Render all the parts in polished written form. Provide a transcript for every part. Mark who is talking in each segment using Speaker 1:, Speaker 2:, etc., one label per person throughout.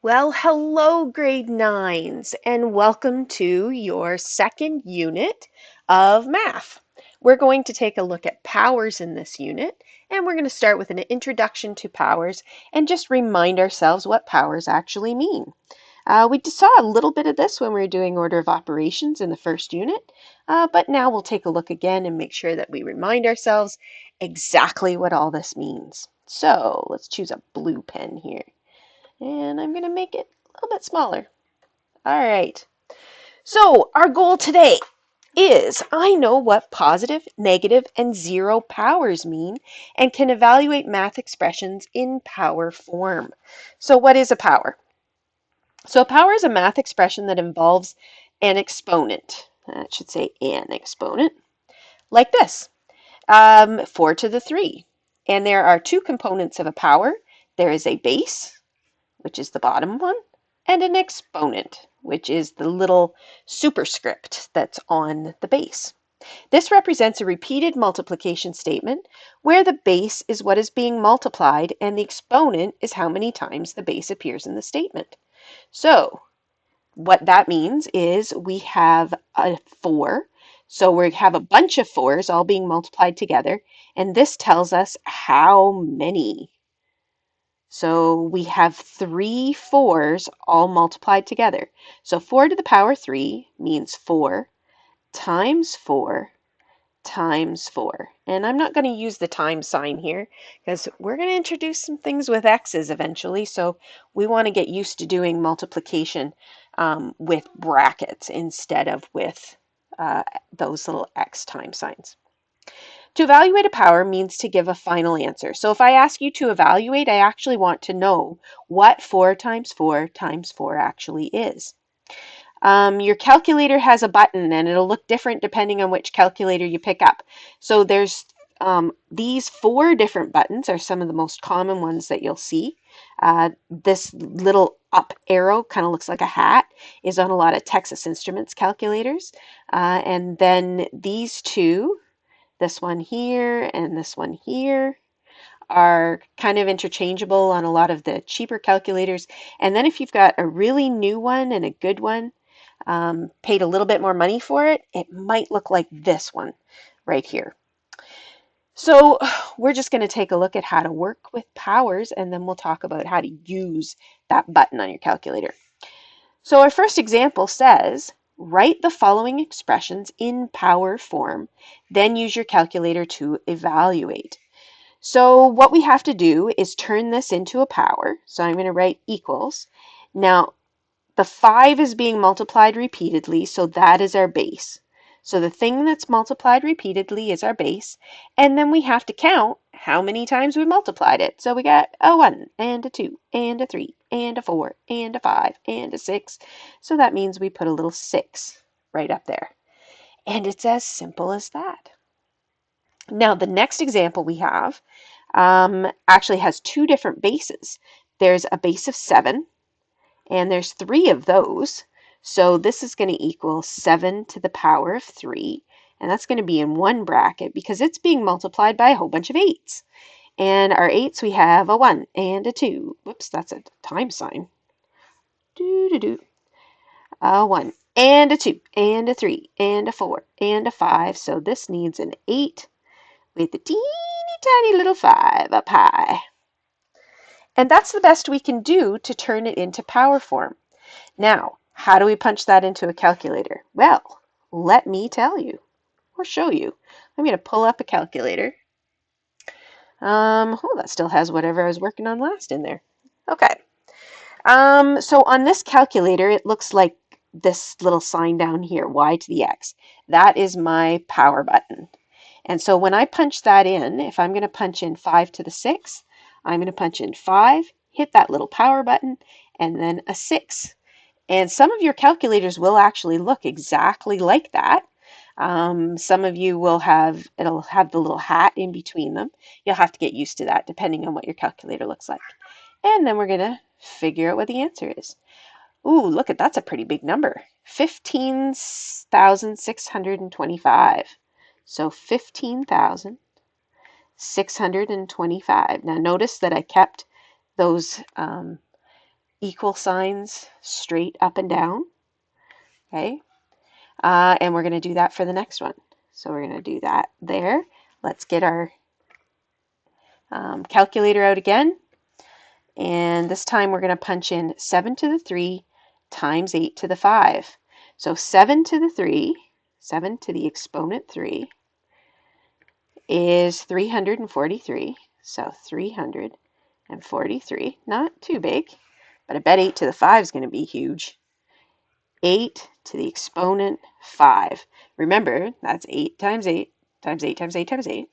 Speaker 1: Well, hello, grade nines, and welcome to your second unit of math. We're going to take a look at powers in this unit, and we're going to start with an introduction to powers and just remind ourselves what powers actually mean. We saw a little bit of this when we were doing order of operations in the first unit, but now we'll take a look again and make sure that we remind ourselves exactly what all this means. So let's choose a blue pen here. And I'm going to make it a little bit smaller. All right. So our goal today is I know what positive, negative, and zero powers mean and can evaluate math expressions in power form. So what is a power? So a power is a math expression that involves an exponent. That should say an exponent, like this, 4 to the 3. And there are two components of a power. There is a base, which is the bottom one, and an exponent, which is the little superscript that's on the base. This represents a repeated multiplication statement where the base is what is being multiplied and the exponent is how many times the base appears in the statement. So what that means is we have a 4, so we have a bunch of 4s all being multiplied together, and this tells us how many. So we have 3 4s all multiplied together. So 4 to the power 3 means 4 times 4 times 4. And I'm not going to use the time sign here because we're going to introduce some things with x's eventually. So we want to get used to doing multiplication with brackets instead of with those little x time signs. To evaluate a power means to give a final answer. So if I ask you to evaluate, I actually want to know what 4 times 4 times 4 actually is. Your calculator has a button and it'll look different depending on which calculator you pick up. So there's these 4 different buttons are some of the most common ones that you'll see. This little up arrow kind of looks like a hat is on a lot of Texas Instruments calculators. And then these two, this one here and this one here, are kind of interchangeable on a lot of the cheaper calculators. And then if you've got a really new one and a good one, paid a little bit more money for it, it might look like this one right here. So we're just going to take a look at how to work with powers, and then we'll talk about how to use that button on your calculator. So our first example says, write the following expressions in power form, then use your calculator to evaluate. So what we have to do is turn this into a power. So I'm going to write equals. Now, the 5 is being multiplied repeatedly, so that is our base. So the thing that's multiplied repeatedly is our base, and then we have to count how many times we multiplied it. So we got a 1, and a 2, and a 3, and a 4, and a 5, and a 6. So that means we put a little 6 right up there. And it's as simple as that. Now, the next example we have actually has 2 different bases. There's a base of 7, and there's 3 of those. So this is going to equal 7 to the power of 3. And that's going to be in one bracket because it's being multiplied by a whole bunch of 8s. And our 8s, we have a 1 and a 2. Whoops, that's a time sign. A 1 and a 2 and a 3 and a 4 and a 5. So this needs an 8 with a teeny tiny little 5 up high. And that's the best we can do to turn it into power form. Now, how do we punch that into a calculator? Well, let me tell you or show you. I'm going to pull up a calculator. Oh, that still has whatever I was working on last in there. Okay. So on this calculator, it looks like this little sign down here, y to the x. That is my power button. And so when I punch that in, if I'm going to punch in 5 to the 6th, I'm going to punch in 5, hit that little power button, and then a 6. And some of your calculators will actually look exactly like that. Some of you will have, it'll have the little hat in between them. You'll have to get used to that depending on what your calculator looks like. And then we're going to figure out what the answer is. Ooh, look at that's a pretty big number. 15,625. So 15,625. Now notice that I kept those equal signs straight up and down. Okay, and we're going to do that for the next one. So we're going to do that there. Let's get our calculator out again. And this time we're going to punch in 7 to the 3 times 8 to the 5. So 7 to the 3, 7 to the exponent 3 is 343. So 343, not too big, but I bet 8 to the 5 is going to be huge. 8 to the exponent 5. Remember, that's 8 times 8 times 8 times 8 times 8.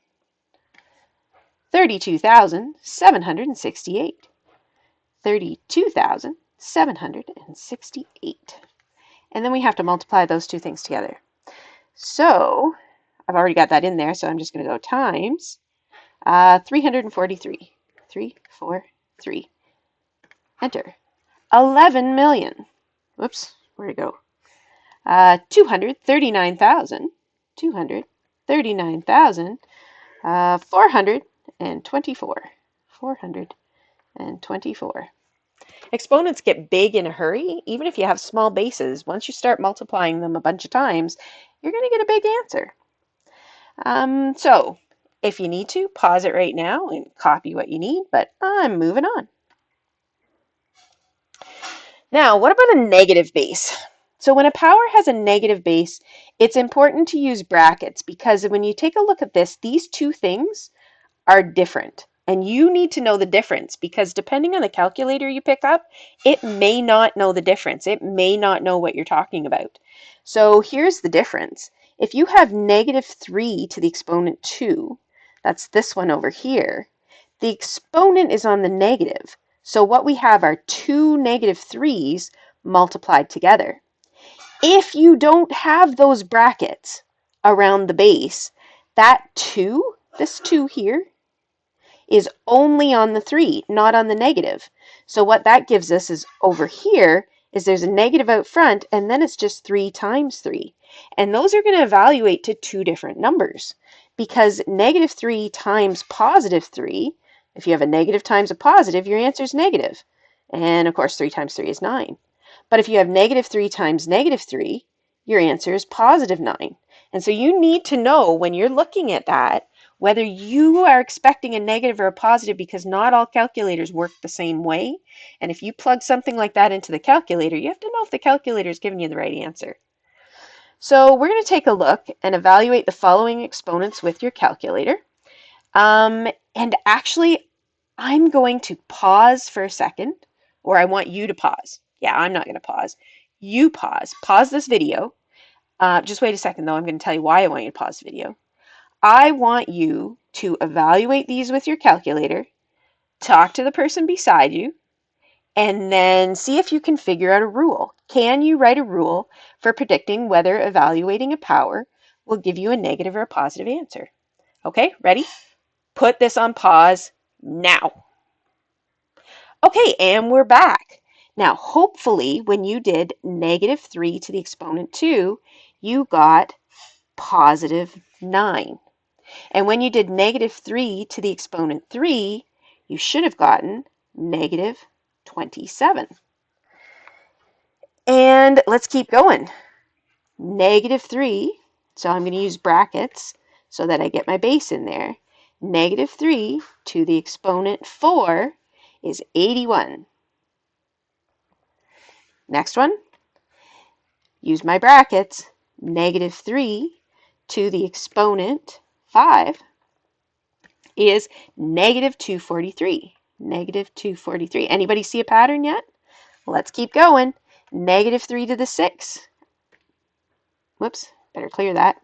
Speaker 1: 32,768. 32,768. And then we have to multiply those two things together. So I've already got that in there, so I'm just going to go times 343. 343. Enter. 11 million. Whoops, where'd it go? 239,000. 424. 424. Exponents get big in a hurry, even if you have small bases. Once you start multiplying them a bunch of times, you're going to get a big answer. So if you need to, pause it right now and copy what you need, but I'm moving on. Now, what about a negative base? So when a power has a negative base, it's important to use brackets because when you take a look at this, these two things are different. And you need to know the difference because depending on the calculator you pick up, it may not know the difference. It may not know what you're talking about. So here's the difference. If you have negative 3 to the exponent 2, that's this one over here, the exponent is on the negative. So what we have are two negative 3's multiplied together. If you don't have those brackets around the base, that 2, this 2 here, is only on the 3, not on the negative. So what that gives us is over here is there's a negative out front, and then it's just 3 times 3. And those are going to evaluate to two different numbers because negative 3 times positive 3, if you have a negative times a positive, your answer is negative. And of course, 3 times 3 is 9. But if you have negative 3 times negative 3, your answer is positive 9. And so you need to know when you're looking at that whether you are expecting a negative or a positive because not all calculators work the same way. And if you plug something like that into the calculator, you have to know if the calculator is giving you the right answer. So we're going to take a look and evaluate the following exponents with your calculator. And actually, I'm going to pause for a second, or I want you to pause. Yeah, I'm not going to pause. You pause. Pause this video. Just wait a second, though. I'm going to tell you why I want you to pause the video. I want you to evaluate these with your calculator, talk to the person beside you, and then see if you can figure out a rule. Can you write a rule for predicting whether evaluating a power will give you a negative or a positive answer? Okay, ready? Put this on pause now. Okay, and we're back. Now, hopefully, when you did negative 3 to the exponent 2, you got positive 9. And when you did negative 3 to the exponent 3, you should have gotten negative 27. And let's keep going. Negative 3, so I'm going to use brackets so that I get my base in there. Negative 3 to the exponent 4 is 81. Next one, use my brackets. Negative 3 to the exponent 5 is negative 243. Negative 243. Anybody see a pattern yet? Let's keep going. Negative 3 to the 6. Whoops, better clear that.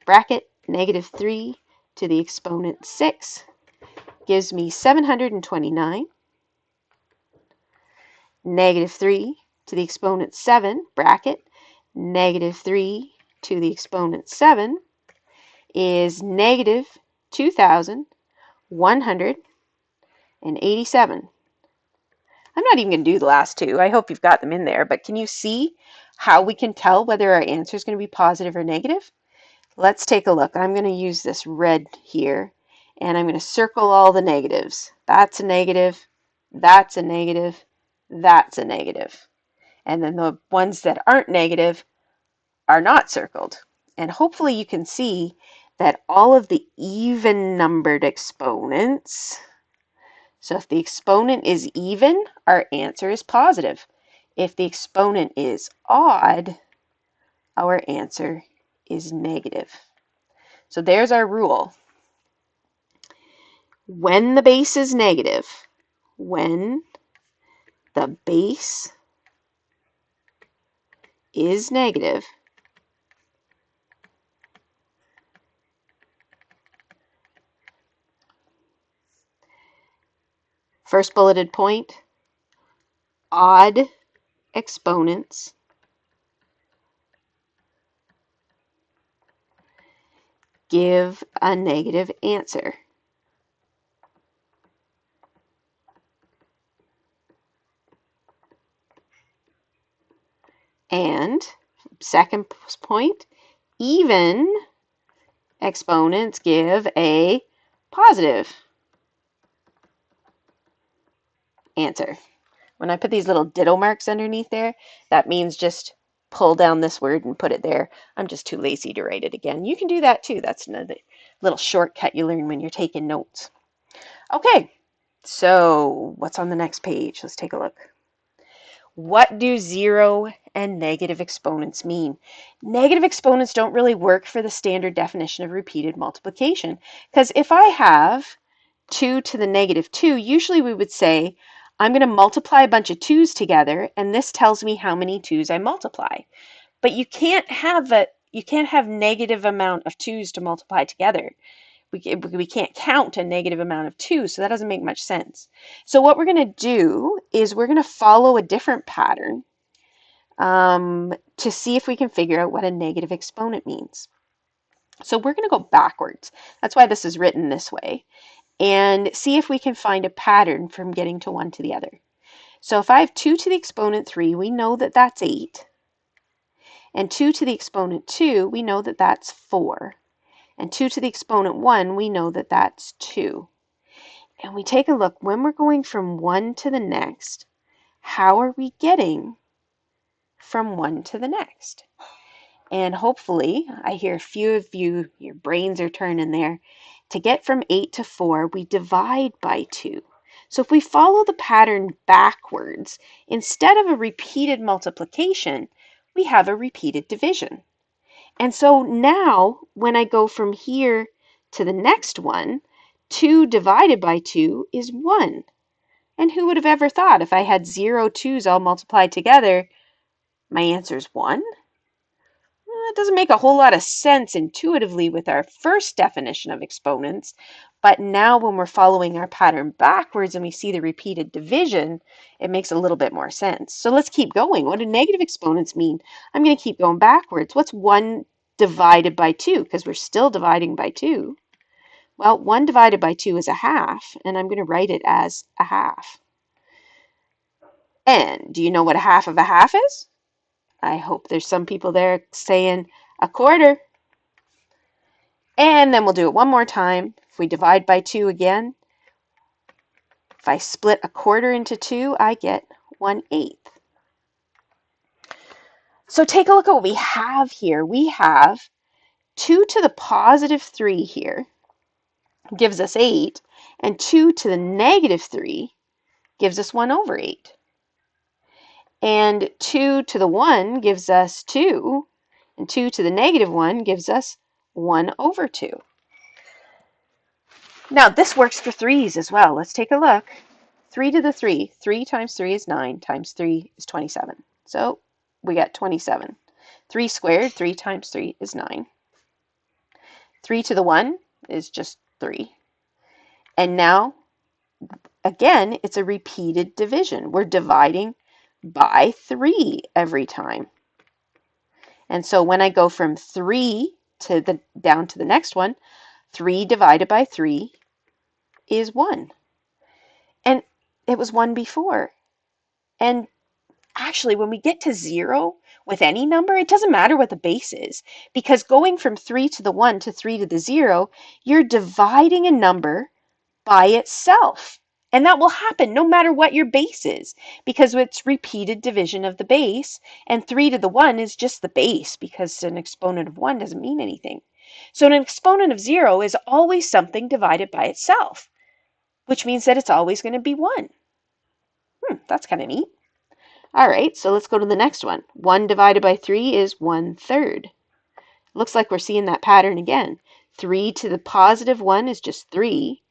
Speaker 1: Bracket negative 3 to the exponent 6 gives me 729. Negative 3 to the exponent 7, bracket negative 3 to the exponent 7 is negative 2,187. I'm not even going to do the last two. I hope you've got them in there, but can you see how we can tell whether our answer is going to be positive or negative? Let's take a look. I'm going to use this red here, and I'm going to circle all the negatives. That's a negative. That's a negative. that's a negative. And then the ones that aren't negative are not circled. And hopefully you can see that all of the even numbered exponents, so if the exponent is even, our answer is positive. If the exponent is odd, our answer is negative. So there's our rule. When the base is negative, when the base is negative, first bulleted point, odd exponents give a negative answer. And second point, even exponents give a positive answer. When I put these little ditto marks underneath there, that means just pull down this word and put it there. I'm just too lazy to write it again. You can do that too. That's another little shortcut you learn when you're taking notes. Okay, so what's on the next page? Let's take a look. What do zero and negative exponents mean? Negative exponents don't really work for the standard definition of repeated multiplication, because if I have 2 to the negative 2, usually we would say, I'm going to multiply a bunch of 2's together, and this tells me how many 2's I multiply. But you can't have negative amount of 2's to multiply together. We can't count a negative amount of 2, so that doesn't make much sense. So what we're going to do is we're going to follow a different pattern to see if we can figure out what a negative exponent means. So we're going to go backwards. That's why this is written this way. And see if we can find a pattern from getting to one to the other. So if I have 2 to the exponent 3, we know that that's 8. And 2 to the exponent 2, we know that that's 4. And 2 to the exponent 1, we know that that's 2. And we take a look, when we're going from one to the next, how are we getting from one to the next? And hopefully, I hear a few of you, your brains are turning there. To get from 8 to 4, we divide by 2. So if we follow the pattern backwards, instead of a repeated multiplication, we have a repeated division. And so now, when I go from here to the next one, 2 divided by 2 is 1. And who would have ever thought if I had 0 2's all multiplied together, my answer is 1? Well, it doesn't make a whole lot of sense intuitively with our first definition of exponents, but now when we're following our pattern backwards and we see the repeated division, it makes a little bit more sense. So let's keep going. What do negative exponents mean? I'm going to keep going backwards. What's 1 divided by 2? Because we're still dividing by 2. Well, 1 divided by 2 is a half, and I'm going to write it as a half. And do you know what a half of a half is? I hope there's some people there saying a quarter. And then we'll do it one more time. If we divide by 2 again, if I split a quarter into 2, I get 1/8. So take a look at what we have here. We have 2 to the positive 3 here gives us 8, and 2 to the negative 3 gives us 1/8. And 2 to the 1 gives us 2, and 2 to the negative 1 gives us 1/2. Now this works for 3's as well. Let's take a look. 3 to the 3. 3 times 3 is 9, times 3 is 27. So we got 27. 3 squared, 3 times 3 is 9. 3 to the 1 is just 3. And now, again, it's a repeated division. We're dividing by 3 every time. And so when I go from 3 to down to the next one, 3 divided by 3 is 1. And it was 1 before. And actually, when we get to 0 with any number, it doesn't matter what the base is, because going from 3 to the 1 to 3 to the 0, you're dividing a number by itself. And that will happen no matter what your base is, because it's repeated division of the base, and 3 to the 1 is just the base, because an exponent of 1 doesn't mean anything. So an exponent of 0 is always something divided by itself, which means that it's always going to be 1. That's kind of neat. All right, so let's go to the next one. 1 divided by 3 is 1/3. Looks like we're seeing that pattern again. 3 to the positive 1 is just 3.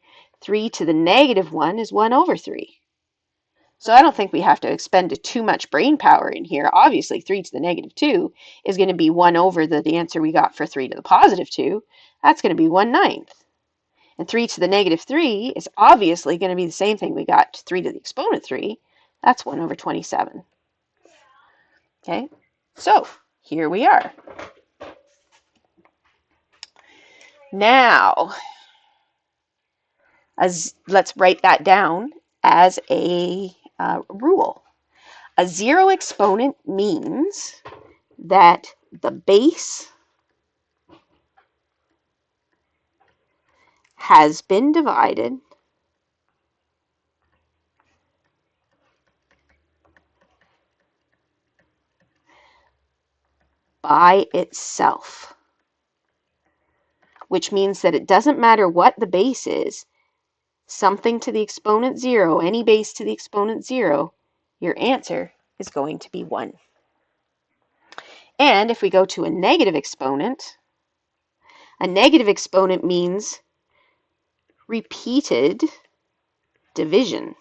Speaker 1: 3 to the negative 1 is 1/3. So I don't think we have to expend too much brain power in here. Obviously, 3 to the negative 2 is going to be 1 over the answer we got for 3 to the positive 2. That's going to be 1/9. And 3 to the negative 3 is obviously going to be the same thing we got 3 to the exponent 3. That's 1/27. Okay, so here we are. Now, let's write that down as a rule. A 0 exponent means that the base has been divided by itself, which means that it doesn't matter what the base is, something to the exponent 0, any base to the exponent 0, your answer is going to be 1. And if we go to a negative exponent means repeated division.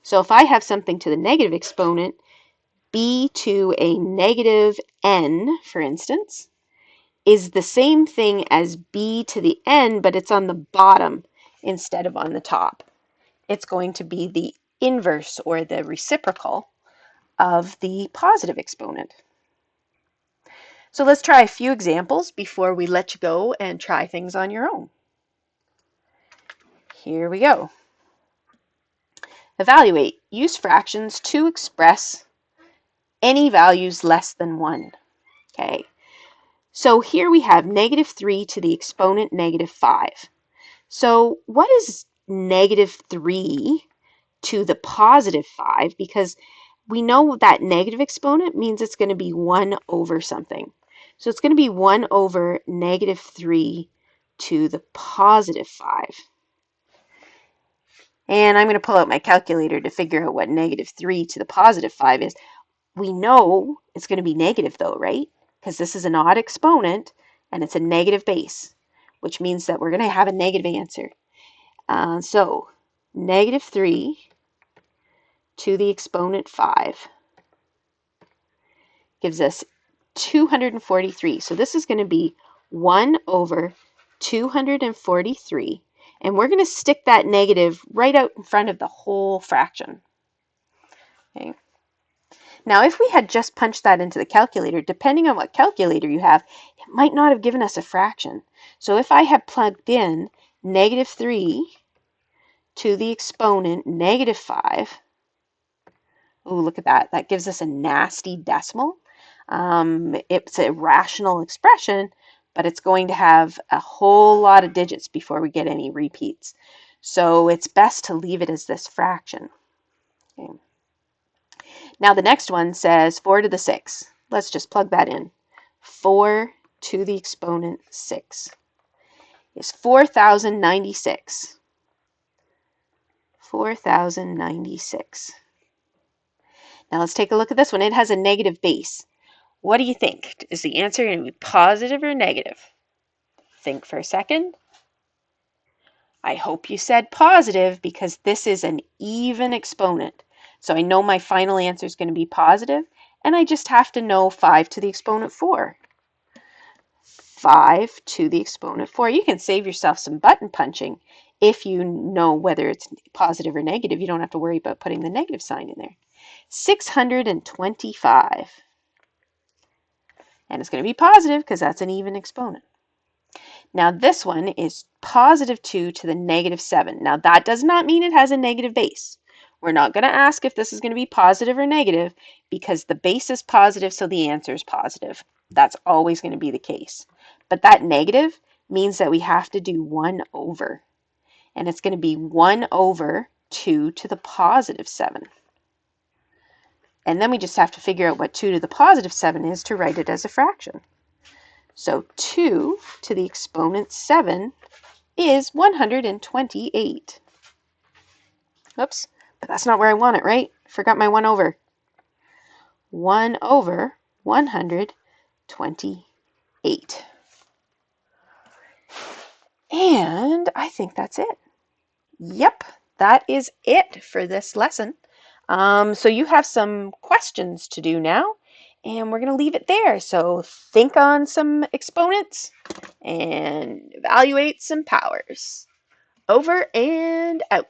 Speaker 1: So if I have something to the negative exponent, b to a negative n, for instance, is the same thing as b to the n, but it's on the bottom instead of on the top. It's going to be the inverse or the reciprocal of the positive exponent. So let's try a few examples before we let you go and try things on your own. Here we go. Evaluate. Use fractions to express any values less than 1. Okay. So here we have negative 3 to the exponent negative 5. So what is negative 3 to the positive 5? Because we know that negative exponent means it's going to be 1 over something. So it's going to be 1 over negative 3 to the positive 5. And I'm going to pull out my calculator to figure out what negative 3 to the positive 5 is. We know it's going to be negative though, right? Because this is an odd exponent and it's a negative base, which means that we're going to have a negative answer. So negative 3 to the exponent 5 gives us 243. So this is going to be 1 over 243. And we're going to stick that negative right out in front of the whole fraction. Okay. Now, if we had just punched that into the calculator, depending on what calculator you have, it might not have given us a fraction. So if I have plugged in negative 3 to the exponent negative 5, oh, look at that. That gives us a nasty decimal. It's a rational expression, but it's going to have a whole lot of digits before we get any repeats. So it's best to leave it as this fraction. Okay. Now the next one says 4 to the 6. Let's just plug that in. 4 to the exponent 6 is 4,096. 4,096. Now let's take a look at this one. It has a negative base. What do you think? Is the answer going to be positive or negative? Think for a second. I hope you said positive because this is an even exponent. So I know my final answer is going to be positive, and I just have to know 5 to the exponent 4. 5 to the exponent 4. You can save yourself some button punching if you know whether it's positive or negative. You don't have to worry about putting the negative sign in there. 625. And it's going to be positive because that's an even exponent. Now this one is positive 2 to the negative 7. Now that does not mean it has a negative base. We're not going to ask if this is going to be positive or negative because the base is positive, so the answer is positive. That's always going to be the case. But that negative means that we have to do 1 over. And it's going to be 1 over 2 to the positive 7. And then we just have to figure out what 2 to the positive 7 is to write it as a fraction. So 2 to the exponent 7 is 128. Oops, but that's not where I want it, right? Forgot my 1 over. 1 over 128. And I think that's it. Yep, that is it for this lesson. So you have some questions to do now, and we're going to leave it there. So think on some exponents and evaluate some powers. Over and out.